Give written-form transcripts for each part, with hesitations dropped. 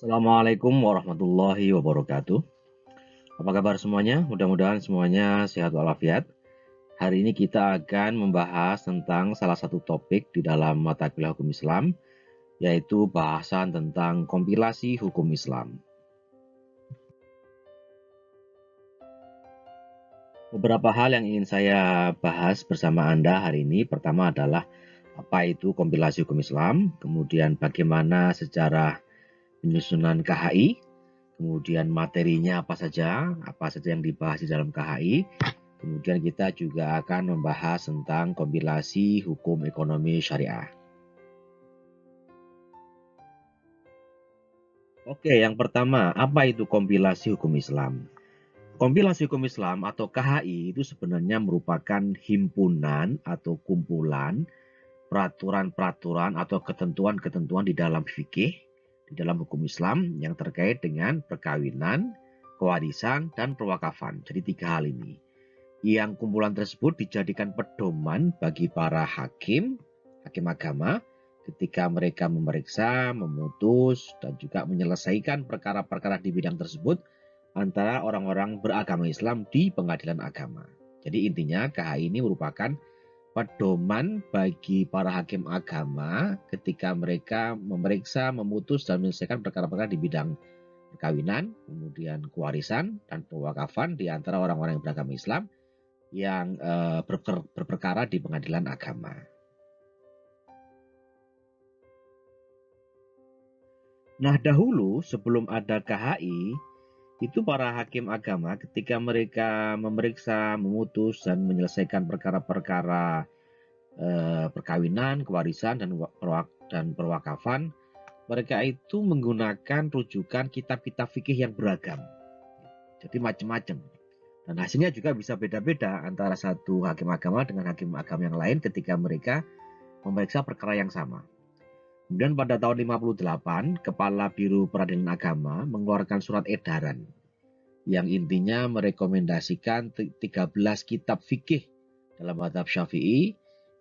Assalamualaikum warahmatullahi wabarakatuh. Apa kabar semuanya? Mudah-mudahan semuanya sehat walafiat. Hari ini kita akan membahas tentang salah satu topik di dalam mata kuliah hukum Islam, yaitu bahasan tentang kompilasi hukum Islam. Beberapa hal yang ingin saya bahas bersama Anda hari ini. Pertama adalah apa itu kompilasi hukum Islam, kemudian bagaimana sejarah penyusunan KHI, kemudian materinya apa saja yang dibahas di dalam KHI. Kemudian kita juga akan membahas tentang kompilasi hukum ekonomi syariah. Oke, yang pertama, apa itu kompilasi hukum Islam? Kompilasi hukum Islam atau KHI itu sebenarnya merupakan himpunan atau kumpulan peraturan-peraturan atau ketentuan-ketentuan di dalam fikih, di dalam hukum Islam yang terkait dengan perkawinan, kewarisan, dan perwakafan. Jadi 3 hal ini. Yang kumpulan tersebut dijadikan pedoman bagi para hakim agama, ketika mereka memeriksa, memutus, dan juga menyelesaikan perkara-perkara di bidang tersebut antara orang-orang beragama Islam di pengadilan agama. Jadi intinya KHI ini merupakan pedoman bagi para hakim agama ketika mereka memeriksa, memutus, dan menyelesaikan perkara-perkara di bidang perkawinan, kemudian kewarisan, dan pewakafan di antara orang-orang yang beragama Islam yang berperkara di pengadilan agama. Nah, dahulu sebelum ada KHI, itu para hakim agama ketika mereka memeriksa, memutus, dan menyelesaikan perkara-perkara perkawinan, kewarisan, dan perwakafan, mereka itu menggunakan rujukan kitab-kitab fikih yang beragam. Jadi macam-macam. Dan hasilnya juga bisa beda-beda antara satu hakim agama dengan hakim agama yang lain ketika mereka memeriksa perkara yang sama. Kemudian pada tahun 58, Kepala Biro Peradilan Agama mengeluarkan surat edaran yang intinya merekomendasikan 13 kitab fikih dalam mazhab Syafi'i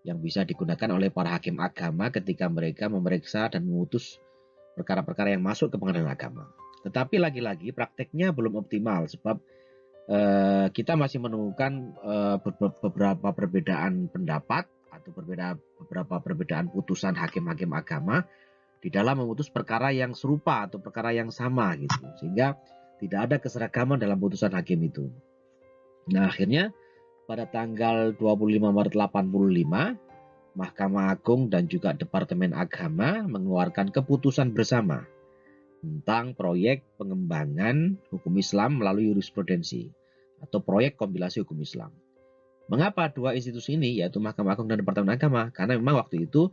yang bisa digunakan oleh para hakim agama ketika mereka memeriksa dan memutus perkara-perkara yang masuk ke pengadilan agama. Tetapi lagi-lagi prakteknya belum optimal sebab kita masih menemukan beberapa perbedaan pendapat atau beberapa perbedaan putusan hakim-hakim agama di dalam memutus perkara yang serupa atau perkara yang sama gitu, sehingga tidak ada keseragaman dalam putusan hakim itu. Nah, akhirnya pada tanggal 25 Maret 85, Mahkamah Agung dan juga Departemen Agama mengeluarkan keputusan bersama tentang proyek pengembangan hukum Islam melalui jurisprudensi atau proyek kompilasi hukum Islam. Mengapa dua institusi ini, yaitu Mahkamah Agung dan Departemen Agama? Karena memang waktu itu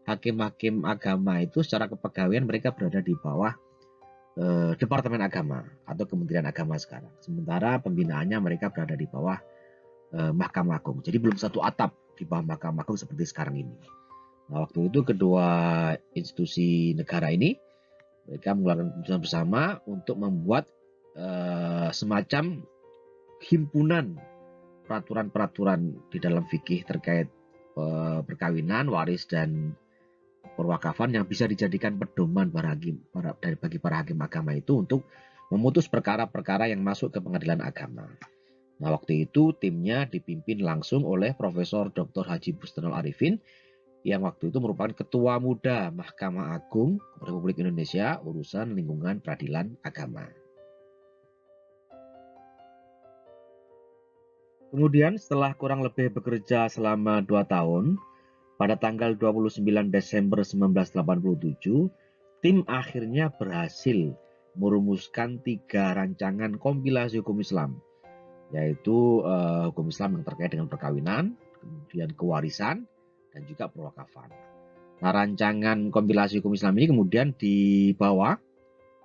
hakim-hakim agama itu secara kepegawaian mereka berada di bawah Departemen Agama atau Kementerian Agama sekarang. Sementara pembinaannya mereka berada di bawah Mahkamah Agung. Jadi belum satu atap di bawah Mahkamah Agung seperti sekarang ini. Nah, waktu itu kedua institusi negara ini mereka mengeluarkan keputusan bersama untuk membuat semacam himpunan peraturan-peraturan di dalam fikih terkait perkawinan, waris, dan perwakafan yang bisa dijadikan pedoman bagi para hakim agama itu untuk memutus perkara-perkara yang masuk ke pengadilan agama. Nah, waktu itu timnya dipimpin langsung oleh Profesor Dr. Haji Bustanul Arifin yang waktu itu merupakan Ketua Muda Mahkamah Agung Republik Indonesia urusan lingkungan peradilan agama. Kemudian setelah kurang lebih bekerja selama 2 tahun, pada tanggal 29 Desember 1987, tim akhirnya berhasil merumuskan 3 rancangan kompilasi hukum Islam, yaitu hukum Islam yang terkait dengan perkawinan, kemudian kewarisan, dan juga perwakafan. Nah, rancangan kompilasi hukum Islam ini kemudian dibawa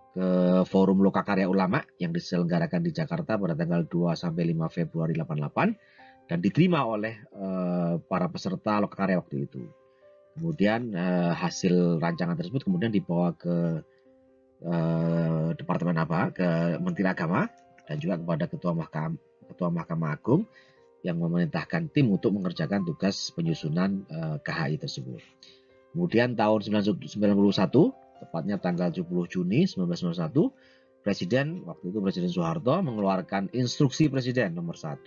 ke Forum Lokakarya Ulama yang diselenggarakan di Jakarta pada tanggal 2-5 Februari 88 dan diterima oleh para peserta Lokakarya waktu itu. Kemudian hasil rancangan tersebut kemudian dibawa ke Departemen ke Menteri Agama dan juga kepada Ketua Mahkamah Agung yang memerintahkan tim untuk mengerjakan tugas penyusunan KHI tersebut. Kemudian tahun 1991 tepatnya tanggal 70 Juni 1991, waktu itu Presiden Soeharto mengeluarkan instruksi Presiden nomor 1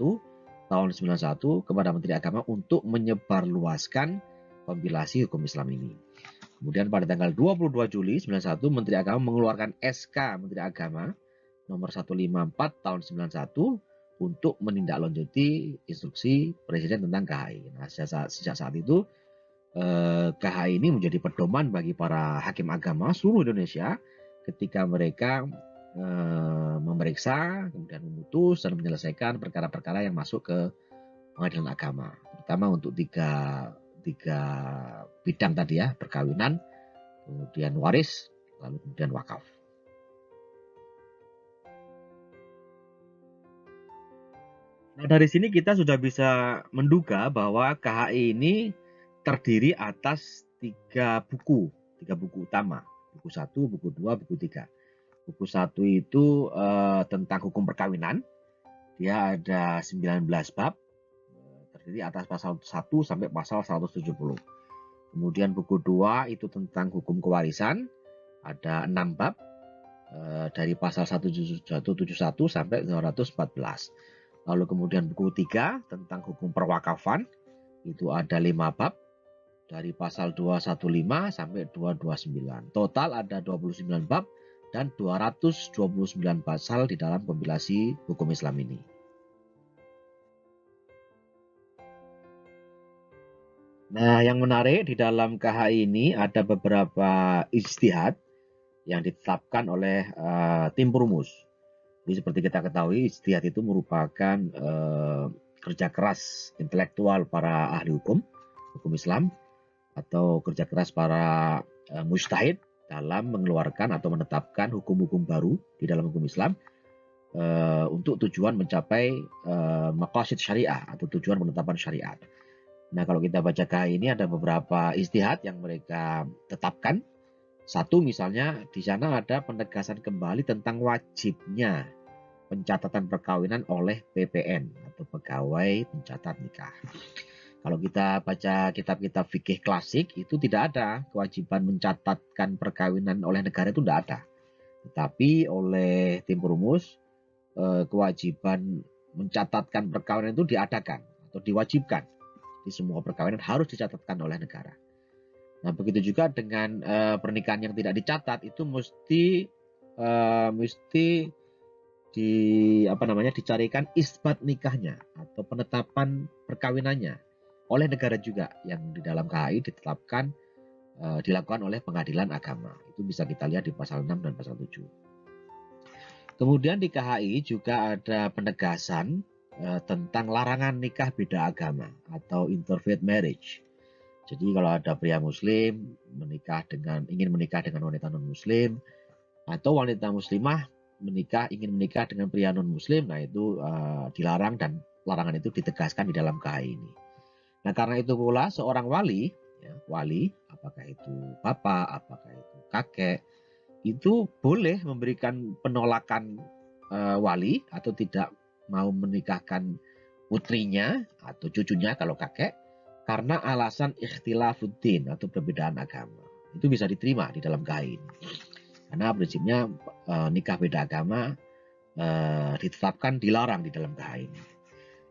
tahun 91 kepada Menteri Agama untuk menyebarluaskan kompilasi hukum Islam ini. Kemudian pada tanggal 22 Juli 91, Menteri Agama mengeluarkan SK Menteri Agama nomor 154 tahun 91 untuk menindaklanjuti instruksi Presiden tentang KHI. Nah, sejak saat itu KHI ini menjadi pedoman bagi para hakim agama seluruh Indonesia ketika mereka memeriksa, kemudian memutus dan menyelesaikan perkara-perkara yang masuk ke pengadilan agama, terutama untuk tiga bidang tadi ya, perkawinan, kemudian waris, lalu kemudian wakaf. Nah, dari sini kita sudah bisa menduga bahwa KHI ini terdiri atas tiga buku utama. Buku 1, buku 2, buku 3. Buku 1 itu tentang hukum perkawinan. Dia ada 19 bab, terdiri atas pasal 1 sampai pasal 170. Kemudian buku 2 itu tentang hukum kewarisan, ada 6 bab, dari pasal 171 sampai 214. Lalu kemudian buku 3 tentang hukum perwakafan, itu ada 5 bab, dari pasal 215 sampai 229. Total ada 29 bab dan 229 pasal di dalam kompilasi hukum Islam ini. Nah, yang menarik di dalam KHI ini ada beberapa ijtihad yang ditetapkan oleh tim perumus. Jadi seperti kita ketahui, ijtihad itu merupakan kerja keras intelektual para ahli hukum Islam, atau kerja keras para mujtahid dalam mengeluarkan atau menetapkan hukum-hukum baru di dalam hukum Islam untuk tujuan mencapai maqasid syariah atau tujuan penetapan syariat. Nah, kalau kita baca KHI ini ada beberapa ijtihad yang mereka tetapkan. Satu, misalnya di sana ada penegasan kembali tentang wajibnya pencatatan perkawinan oleh PPN atau pegawai pencatat nikah. Kalau kita baca kitab-kitab fikih klasik, itu tidak ada kewajiban mencatatkan perkawinan oleh negara, itu tidak ada. Tetapi oleh tim perumus, kewajiban mencatatkan perkawinan itu diadakan atau diwajibkan. Di semua perkawinan harus dicatatkan oleh negara. Nah, begitu juga dengan pernikahan yang tidak dicatat, itu mesti dicarikan isbat nikahnya atau penetapan perkawinannya oleh negara juga, yang di dalam KHI ditetapkan dilakukan oleh pengadilan agama. Itu bisa kita lihat di pasal 6 dan pasal 7. Kemudian di KHI juga ada penegasan tentang larangan nikah beda agama atau interfaith marriage. Jadi kalau ada pria muslim ingin menikah dengan wanita non muslim, atau wanita muslimah ingin menikah dengan pria non muslim, nah itu dilarang, dan larangan itu ditegaskan di dalam KHI ini. Nah, karena itu pula seorang wali, apakah itu bapak, apakah itu kakek, itu boleh memberikan penolakan wali atau tidak mau menikahkan putrinya atau cucunya kalau kakek, karena alasan ikhtilafuddin atau perbedaan agama. Itu bisa diterima di dalam KHI ini. Karena prinsipnya nikah beda agama ditetapkan dilarang di dalam KHI ini.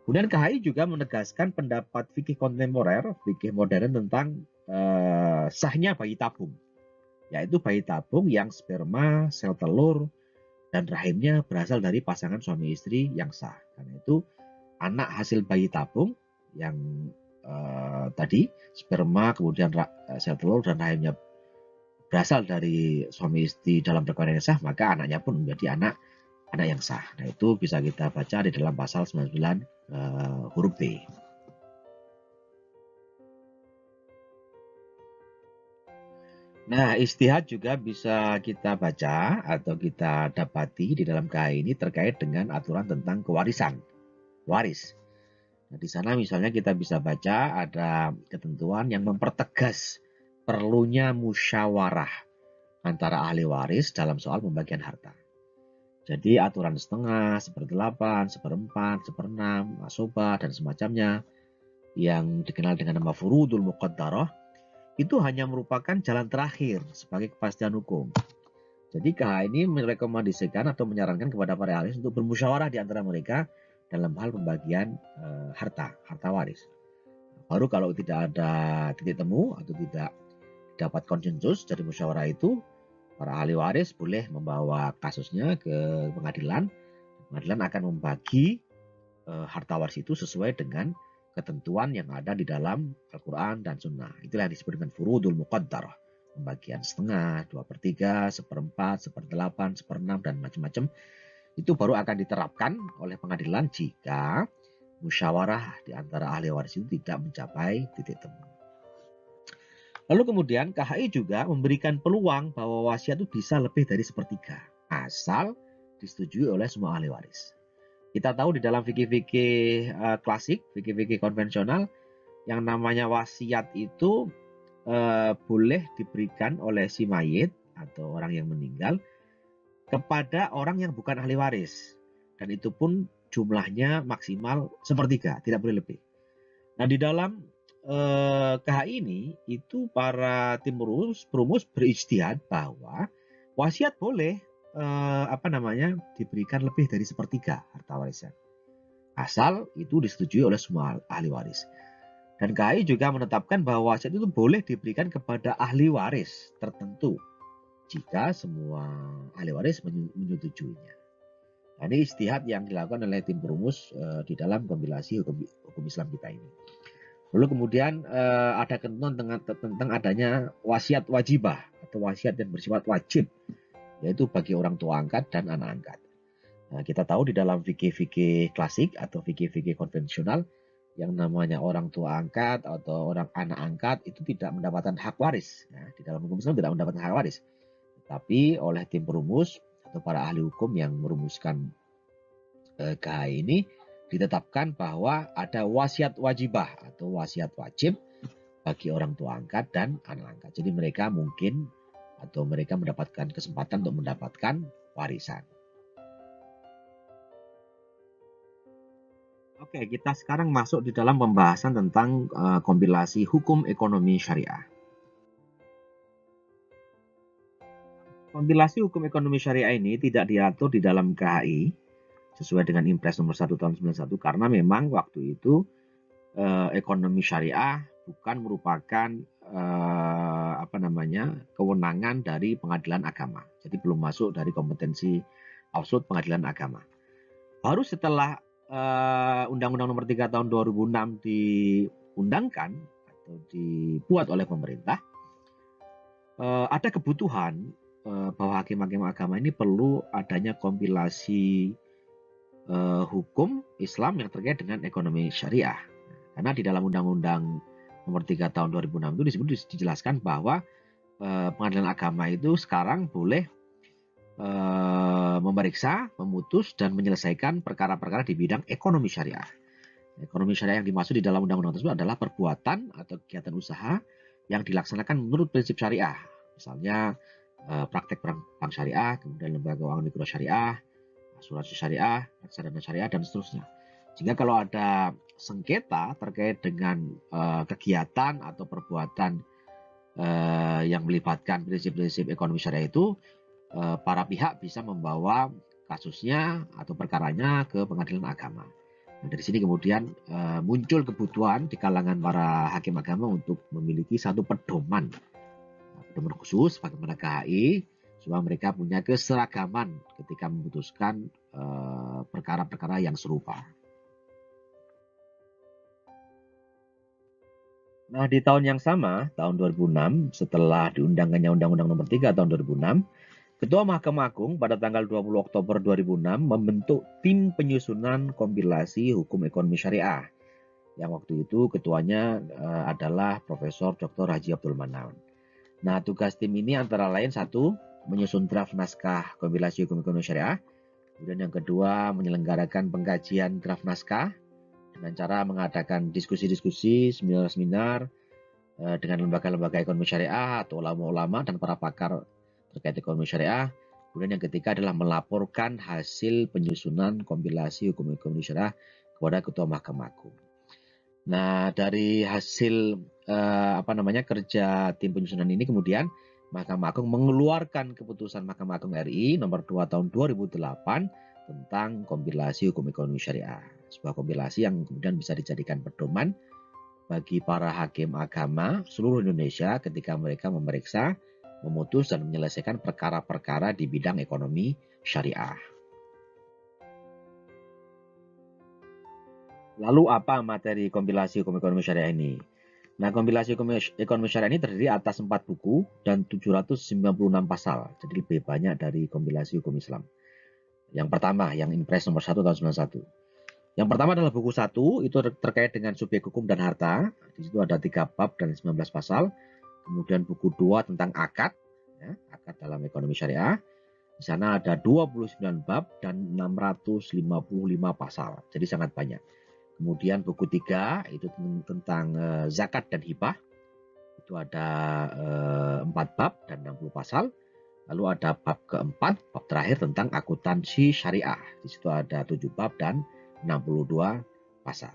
Kemudian KHI juga menegaskan pendapat fikih kontemporer, fikih modern tentang sahnya bayi tabung. Yaitu bayi tabung yang sperma, sel telur, dan rahimnya berasal dari pasangan suami istri yang sah. Karena itu anak hasil bayi tabung yang tadi sperma, kemudian sel telur dan rahimnya berasal dari suami istri dalam perkawinan yang sah, maka anaknya pun menjadi anak yang sah. Nah, itu bisa kita baca di dalam pasal 99 huruf B. Nah, ijtihad juga bisa kita baca atau kita dapati di dalam KHI ini terkait dengan aturan tentang kewarisan, waris. Nah, di sana misalnya kita bisa baca ada ketentuan yang mempertegas perlunya musyawarah antara ahli waris dalam soal pembagian harta. Jadi aturan setengah, seperdelapan, seperempat, seperenam, asobah, dan semacamnya yang dikenal dengan nama furudul muqaddarah, itu hanya merupakan jalan terakhir sebagai kepastian hukum. Jadi KH ini merekomendasikan atau menyarankan kepada para ahli untuk bermusyawarah di antara mereka dalam hal pembagian harta waris. Baru kalau tidak ada titik temu atau tidak dapat konsensus dari musyawarah itu, para ahli waris boleh membawa kasusnya ke pengadilan. Pengadilan akan membagi harta waris itu sesuai dengan ketentuan yang ada di dalam Al-Quran dan Sunnah. Itulah yang disebut dengan furudul muqaddarah. Pembagian setengah, 2/3, 1/4, 1/8, 1/6, dan macam-macam. Itu baru akan diterapkan oleh pengadilan jika musyawarah di antara ahli waris itu tidak mencapai titik temu. Lalu kemudian KHI juga memberikan peluang bahwa wasiat itu bisa lebih dari 1/3, asal disetujui oleh semua ahli waris. Kita tahu di dalam fikih-fikih klasik, fikih-fikih konvensional, yang namanya wasiat itu boleh diberikan oleh si mayit atau orang yang meninggal kepada orang yang bukan ahli waris. Dan itu pun jumlahnya maksimal 1/3, tidak boleh lebih. Nah, di dalam KHI ini, itu para tim perumus berijtihad bahwa wasiat boleh diberikan lebih dari 1/3 harta warisan, asal itu disetujui oleh semua ahli waris. Dan KHI juga menetapkan bahwa wasiat itu boleh diberikan kepada ahli waris tertentu jika semua ahli waris menyetujuinya. Nah, ini ijtihad yang dilakukan oleh tim perumus di dalam kompilasi hukum Islam kita ini. Lalu kemudian ada ketentuan tentang adanya wasiat wajibah atau wasiat yang bersifat wajib, yaitu bagi orang tua angkat dan anak angkat. Nah, kita tahu di dalam fikih-fikih klasik atau fikih-fikih konvensional, yang namanya orang tua angkat atau orang anak angkat itu tidak mendapatkan hak waris. Nah, di dalam hukum Islam tidak mendapatkan hak waris. Tapi oleh tim perumus atau para ahli hukum yang merumuskan KHI ini, ditetapkan bahwa ada wasiat wajibah atau wasiat wajib bagi orang tua angkat dan anak angkat. Jadi mereka mungkin atau mereka mendapatkan kesempatan untuk mendapatkan warisan. Oke, kita sekarang masuk di dalam pembahasan tentang kompilasi hukum ekonomi syariah. Kompilasi hukum ekonomi syariah ini tidak diatur di dalam KHI sesuai dengan Impres nomor 1 tahun 91 karena memang waktu itu ekonomi syariah bukan merupakan kewenangan dari pengadilan agama. Jadi belum masuk dari kompetensi absolut pengadilan agama. Baru setelah Undang-Undang Nomor 3 Tahun 2006 diundangkan atau dibuat oleh pemerintah, ada kebutuhan bahwa hakim-hakim agama ini perlu adanya kompilasi hukum Islam yang terkait dengan ekonomi syariah. Karena di dalam Undang-Undang Nomor 3 Tahun 2006 itu dijelaskan bahwa pengadilan agama itu sekarang boleh memeriksa, memutus, dan menyelesaikan perkara-perkara di bidang ekonomi syariah. Ekonomi syariah yang dimaksud di dalam undang-undang tersebut adalah perbuatan atau kegiatan usaha yang dilaksanakan menurut prinsip syariah. Misalnya praktek bank syariah, kemudian lembaga keuangan mikro syariah, asuransi syariah, reksadana syariah, dan seterusnya. Sehingga kalau ada sengketa terkait dengan kegiatan atau perbuatan yang melibatkan prinsip-prinsip ekonomi syariah itu, para pihak bisa membawa kasusnya atau perkaranya ke pengadilan agama. Nah, dari sini kemudian muncul kebutuhan di kalangan para hakim agama untuk memiliki satu pedoman khusus bagaimana KHI supaya mereka punya keseragaman ketika memutuskan perkara-perkara yang serupa. Nah, di tahun yang sama, tahun 2006, setelah diundangkannya Undang-Undang Nomor 3 tahun 2006, Ketua Mahkamah Agung pada tanggal 20 Oktober 2006 membentuk tim penyusunan kompilasi hukum ekonomi syariah. Yang waktu itu ketuanya adalah Profesor Dr. Haji Abdul Manan. Nah, tugas tim ini antara lain satu, menyusun draft naskah kompilasi hukum ekonomi syariah. Kemudian yang kedua, menyelenggarakan pengkajian draft naskah dengan cara mengadakan diskusi-diskusi, seminar-seminar dengan lembaga-lembaga ekonomi syariah atau ulama-ulama dan para pakar terkait ekonomi syariah. Kemudian yang ketiga adalah melaporkan hasil penyusunan kompilasi hukum ekonomi syariah kepada Ketua Mahkamah Agung. Nah, dari hasil kerja tim penyusunan ini kemudian Mahkamah Agung mengeluarkan keputusan Mahkamah Agung RI nomor 2 tahun 2008 tentang kompilasi hukum ekonomi syariah. Sebuah kompilasi yang kemudian bisa dijadikan pedoman bagi para hakim agama seluruh Indonesia ketika mereka memeriksa, memutus, dan menyelesaikan perkara-perkara di bidang ekonomi syariah. Lalu apa materi kompilasi hukum ekonomi syariah ini? Nah, kompilasi hukum ekonomi syariah ini terdiri atas 4 buku dan 796 pasal. Jadi lebih banyak dari kompilasi hukum Islam. Yang pertama, yang Impres nomor 1 tahun 91. Yang pertama adalah buku 1, itu terkait dengan subjek hukum dan harta. Di situ ada 3 bab dan 19 pasal. Kemudian buku 2 tentang akad, ya, akad dalam ekonomi syariah. Di sana ada 29 bab dan 655 pasal. Jadi sangat banyak. Kemudian buku 3 itu tentang zakat dan hibah. Itu ada 4 bab dan 60 pasal. Lalu ada bab keempat, bab terakhir tentang akuntansi syariah. Di situ ada 7 bab dan 62 pasal.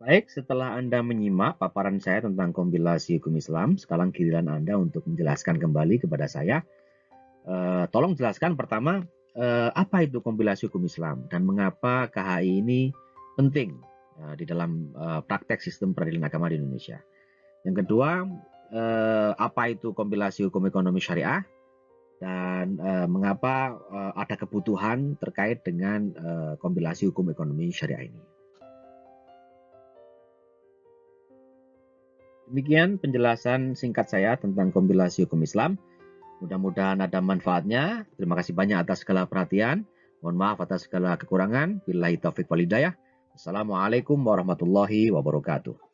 Baik, setelah Anda menyimak paparan saya tentang kompilasi hukum Islam, sekarang giliran Anda untuk menjelaskan kembali kepada saya. Tolong jelaskan pertama, apa itu kompilasi hukum Islam dan mengapa KHI ini penting di dalam praktek sistem peradilan agama di Indonesia. Yang kedua, apa itu kompilasi hukum ekonomi syariah dan mengapa ada kebutuhan terkait dengan kompilasi hukum ekonomi syariah ini. Demikian penjelasan singkat saya tentang kompilasi hukum Islam. Mudah-mudahan ada manfaatnya. Terima kasih banyak atas segala perhatian. Mohon maaf atas segala kekurangan. Billahi taufiq wal hidayah. Assalamualaikum warahmatullahi wabarakatuh.